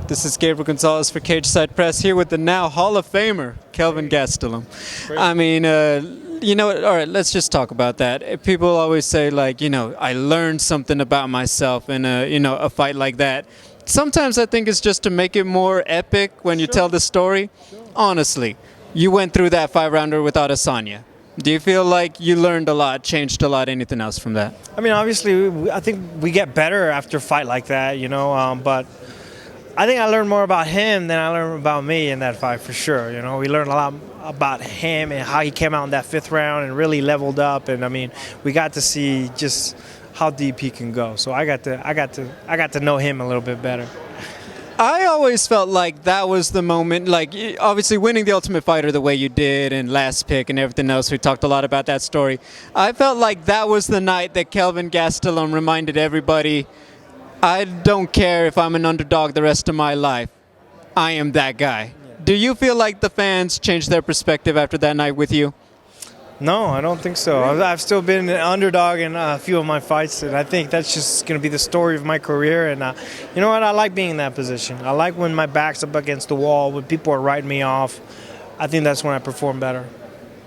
This is Gabriel Gonzalez for Cage Side Press here with the now Hall of Famer, Kelvin Gastelum. I mean, all right, let's just talk about that. People always say, like, I learned something about myself in a fight like that. Sometimes I think it's just to make it more epic when you tell the story. Honestly, you went through that 5-rounder with Adesanya. Do you feel like you learned a lot, changed a lot, anything else from that? I mean, obviously, I think we get better after a fight like that, but I think I learned more about him than I learned about me in that fight for sure. We learned a lot about him and how he came out in that 5th round and really leveled up. And I mean, we got to see just how deep he can go. So I got to know him a little bit better. I always felt like that was the moment, like obviously winning the Ultimate Fighter the way you did and Last Pick and everything else. We talked a lot about that story. I felt like that was the night that Kelvin Gastelum reminded everybody, I don't care if I'm an underdog the rest of my life. I am that guy. Do you feel like the fans changed their perspective after that night with you? No, I don't think so. I've still been an underdog in a few of my fights, and I think that's just going to be the story of my career. And you know what? I like being in that position. I like when my back's up against the wall, when people are writing me off. I think that's when I perform better.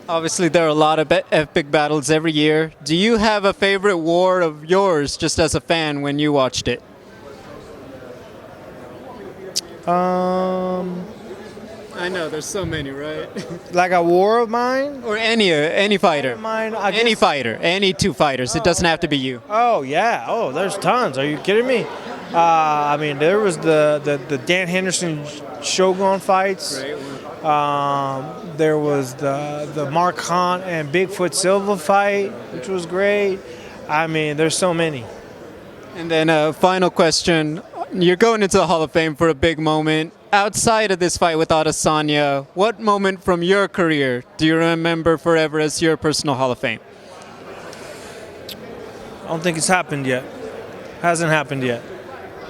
Obviously, there are a lot of epic battles every year. Do you have a favorite war of yours, just as a fan, when you watched it? I know, there's so many, right? Like a war of mine? Or any fighter. Mine, any fighter, any 2 fighters. It doesn't have to be you. Oh, yeah. Oh, there's tons. Are you kidding me? I mean, there was the Dan Henderson Shogun fights. There was the Mark Hunt and Bigfoot Silva fight, which was great. I mean, there's so many. And then a final question. You're going into the Hall of Fame for a big moment. Outside of this fight with Adesanya, what moment from your career do you remember forever as your personal Hall of Fame? I don't think it's happened yet. Hasn't happened yet.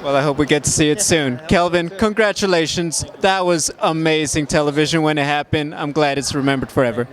Well, I hope we get to see it soon. Kelvin, congratulations. That was amazing television when it happened. I'm glad it's remembered forever.